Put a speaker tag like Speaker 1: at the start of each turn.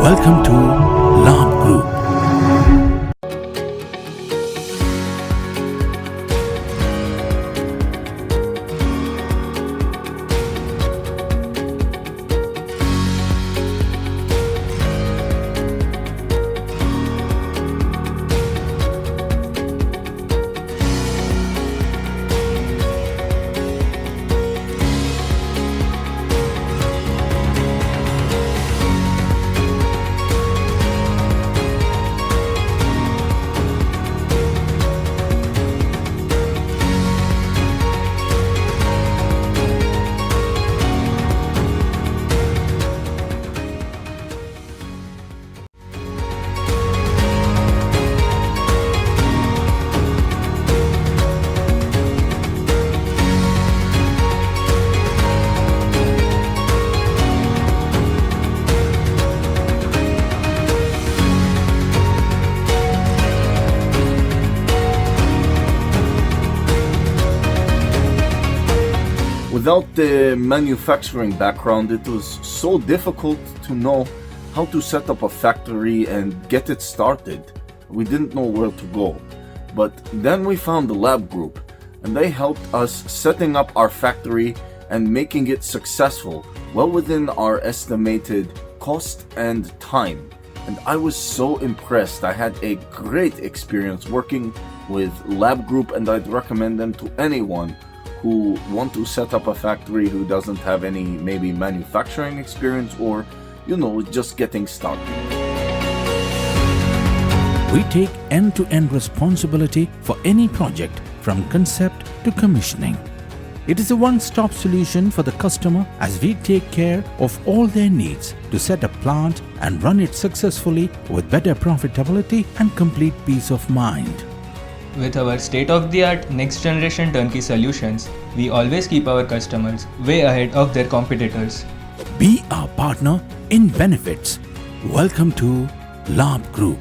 Speaker 1: Welcome to Labh Group.
Speaker 2: Without the manufacturing background, it was so difficult to know how to set up a factory and get it started. We didn't know where to go. But then we found the Labh Group, and they helped us setting up our factory and making it successful, well within our estimated cost and time. And I was so impressed. I had a great experience working with Labh Group, and I'd recommend them to anyone who want to set up a factory who doesn't have any maybe manufacturing experience or, just getting started.
Speaker 1: We take end-to-end responsibility for any project from concept to commissioning. It is a one-stop solution for the customer as we take care of all their needs to set a plant and run it successfully with better profitability and complete peace of mind.
Speaker 3: With our state-of-the-art next-generation turnkey solutions, we always keep our customers way ahead of their competitors.
Speaker 1: Be our partner in benefits. Welcome to Labh Group.